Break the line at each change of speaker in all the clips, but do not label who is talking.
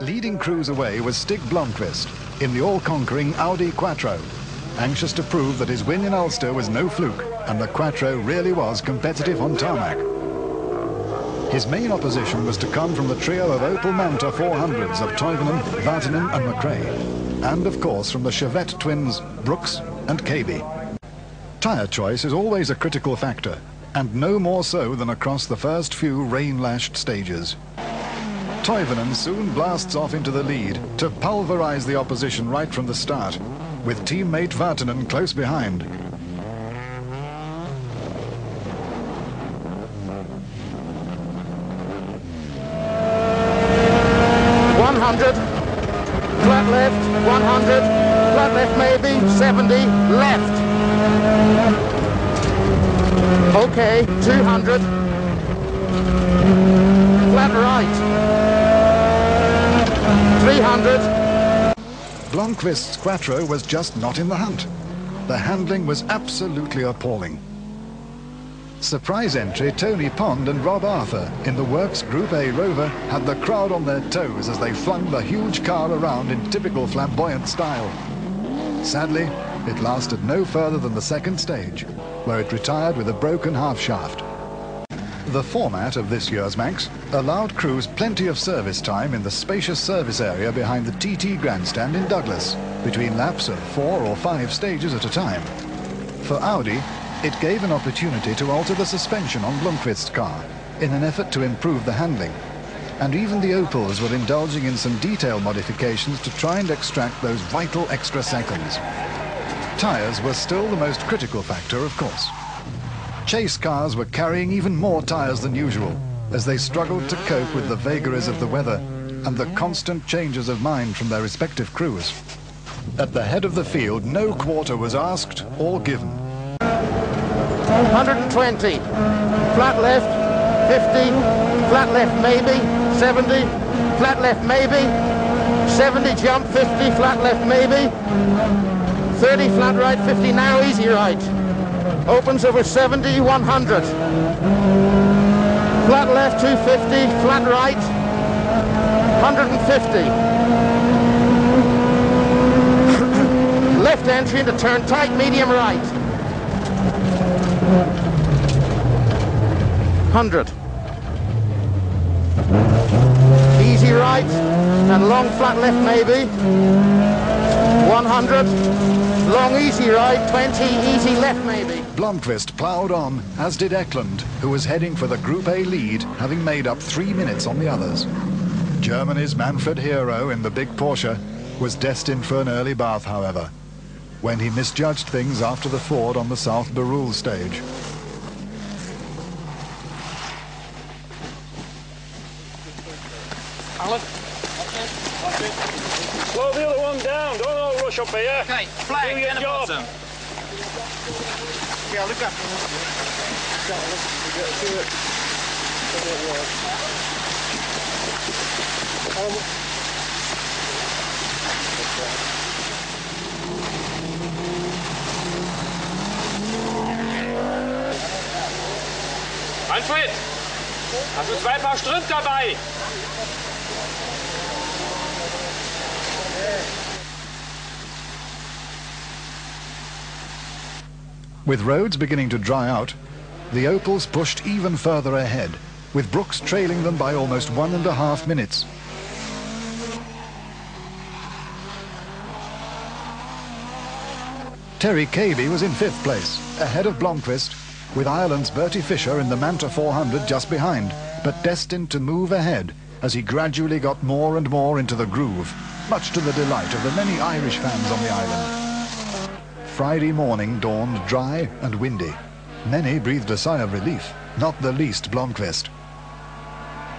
Leading crews away was Stig Blomqvist in the all-conquering Audi Quattro, anxious to prove that his win in Ulster was no fluke and the Quattro really was competitive on tarmac. His main opposition was to come from the trio of Opel Manta 400s of Toivonen, Vatanen and McRae, and of course from the Chevette twins Brooks and Kaby. Tyre choice is always a critical factor, and no more so than across the first few rain-lashed stages. Toivonen soon blasts off into the lead to pulverize the opposition right from the start, with teammate Vatanen close behind.
Flat left, 100, flat left maybe, 70, left. Okay, 200. Flat right. 300.
Blomqvist's Quattro was just not in the hunt. The handling was absolutely appalling. Surprise entry Tony Pond and Rob Arthur in the Works Group A Rover had the crowd on their toes as they flung the huge car around in typical flamboyant style. Sadly, it lasted no further than the second stage, where it retired with a broken half shaft. The format of this year's Manx allowed crews plenty of service time in the spacious service area behind the TT grandstand in Douglas, between laps of 4 or 5 stages at a time. For Audi, it gave an opportunity to alter the suspension on Blomqvist's car in an effort to improve the handling. And even the Opels were indulging in some detail modifications to try and extract those vital extra seconds. Tyres were still the most critical factor, of course. Chase cars were carrying even more tyres than usual as they struggled to cope with the vagaries of the weather and the constant changes of mind from their respective crews. At the head of the field, no quarter was asked or given.
120, flat left, 50, flat left maybe, 70, flat left maybe, 70 jump, 50, flat left maybe, 30 flat right, 50 now easy right, opens over 70, 100, flat left 250, flat right, 150, left entry into turn tight, medium right, 100. Easy right and long flat left maybe. 100. Long easy right, 20, easy left maybe.
Blomqvist ploughed on, as did Eklund, who was heading for the Group A lead, having made up 3 minutes on the others. Germany's Manfred hero in the big Porsche was destined for an early bath, however, when he misjudged things after the Ford on the South Barul stage.
Alan? Slow the other one down, don't all rush up here.
Okay, flag, get the bottom.
Yeah, look up.
Manfred, hast du 2 Paar Strümpfe dabei?
With roads beginning to dry out, the Opels pushed even further ahead, with Brooks trailing them by almost 1.5 minutes. Terry Kaby was in 5th place, ahead of Blomqvist, with Ireland's Bertie Fisher in the Manta 400 just behind, but destined to move ahead as he gradually got more and more into the groove, much to the delight of the many Irish fans on the island. Friday morning dawned dry and windy. Many breathed a sigh of relief, not the least Blomqvist.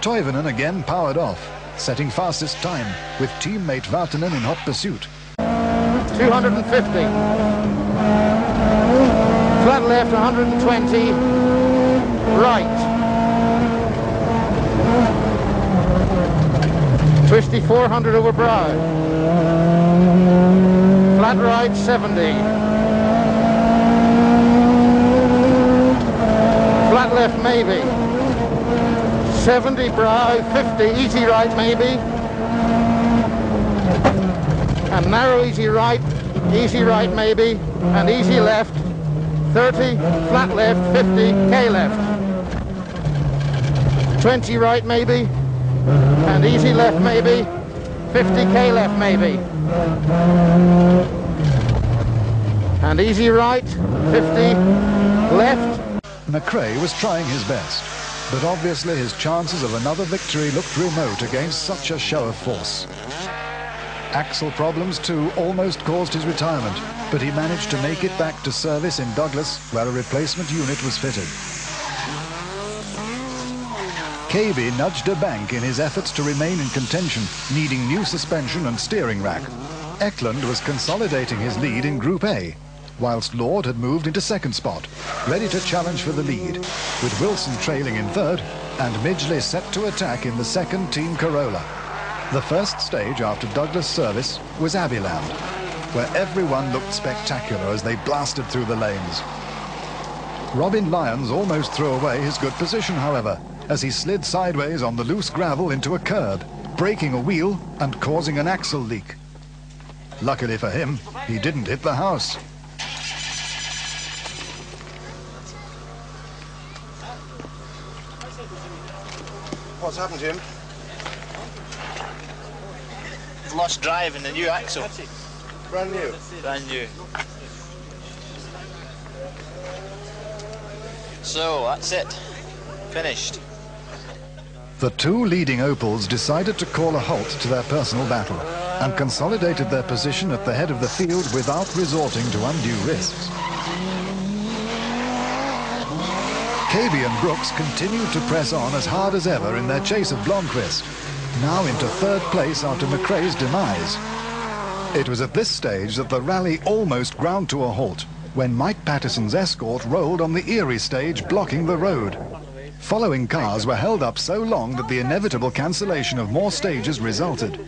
Toivonen again powered off, setting fastest time, with teammate Vatanen in hot pursuit.
250. Flat left, 120. Right. Twisty 400 over brow. Flat right, 70. Flat left, maybe. 70 brow, 50, easy right, maybe. And narrow easy right maybe, and easy left, 30, flat left, 50, K left. 20 right maybe, and easy left maybe, 50, K left maybe. And easy right, 50, left.
McRae was trying his best, but obviously his chances of another victory looked remote against such a show of force. Axle problems too almost caused his retirement, but he managed to make it back to service in Douglas, where a replacement unit was fitted. KB nudged a bank in his efforts to remain in contention, needing new suspension and steering rack. Eklund was consolidating his lead in Group A, whilst Lord had moved into second spot, ready to challenge for the lead, with Wilson trailing in third and Midgley set to attack in the second Team Corolla. The first stage after Douglas' service was Abbeyland, where everyone looked spectacular as they blasted through the lanes. Robin Lyons almost threw away his good position, however, as he slid sideways on the loose gravel into a curb, breaking a wheel and causing an axle leak. Luckily for him, he didn't hit the house.
What's happened, Jim?
Lost drive in the new axle.
Brand new?
Brand new. So, that's it. Finished.
The two leading Opals decided to call a halt to their personal battle and consolidated their position at the head of the field without resorting to undue risks. KB and Brooks continued to press on as hard as ever in their chase of Blomqvist, now into third place after McRae's demise. It was at this stage that the rally almost ground to a halt when Mike Patterson's escort rolled on the Erie stage, blocking the road. Following cars were held up so long that the inevitable cancellation of more stages resulted.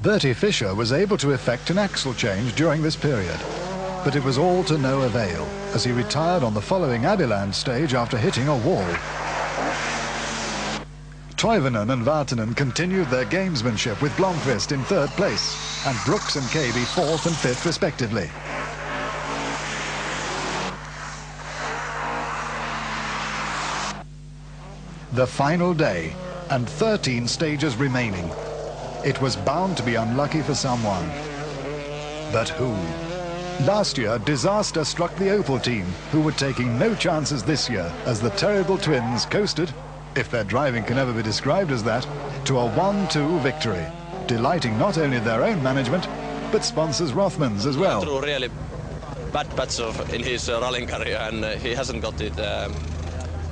Bertie Fisher was able to effect an axle change during this period, but it was all to no avail, as he retired on the following Abbeyland stage after hitting a wall. Toivonen and Vartinen continued their gamesmanship with Blomqvist in third place, and Brooks and KB fourth and fifth respectively. The final day, and 13 stages remaining. It was bound to be unlucky for someone. But who? Last year, disaster struck the Opel team, who were taking no chances this year as the terrible twins coasted, if their driving can ever be described as that, to a 1-2 victory, delighting not only their own management, but sponsors Rothmans as well.
Through really bad patch in his rallying career, and he hasn't got it.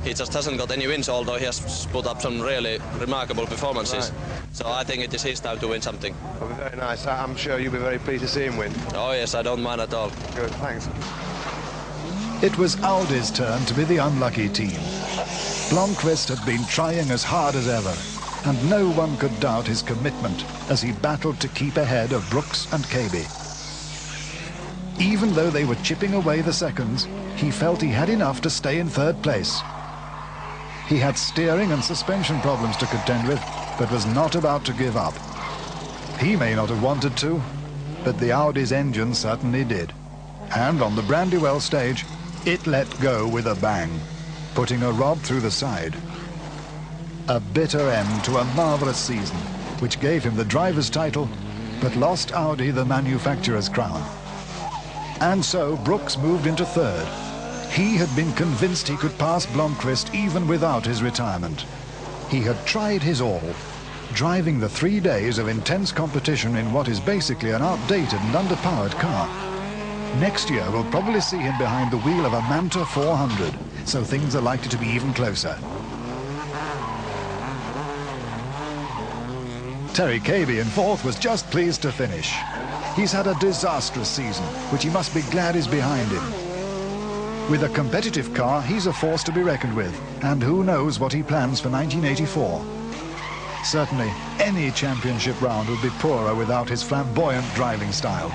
He just hasn't got any wins, although he has put up some really remarkable performances. Right. So I think it is his time to win something.
Well, very nice. I'm sure you'll be very pleased to see him win.
Oh yes, I don't mind at all.
Good, thanks.
It was Audi's turn to be the unlucky team. Blomqvist had been trying as hard as ever, and no one could doubt his commitment as he battled to keep ahead of Brooks and KB. Even though they were chipping away the seconds, he felt he had enough to stay in third place. He had steering and suspension problems to contend with, but was not about to give up. He may not have wanted to, but the Audi's engine certainly did. And on the Brandywell stage, it let go with a bang, putting a rod through the side. A bitter end to a marvellous season, which gave him the driver's title, but lost Audi the manufacturer's crown. And so Brooks moved into third. He had been convinced he could pass Blomqvist even without his retirement. He had tried his all, driving the 3 days of intense competition in what is basically an outdated and underpowered car. Next year we'll probably see him behind the wheel of a Manta 400, so things are likely to be even closer. Terry KB in fourth was just pleased to finish. He's had a disastrous season, which he must be glad is behind him. With a competitive car, he's a force to be reckoned with, and who knows what he plans for 1984. Certainly, any championship round would be poorer without his flamboyant driving style.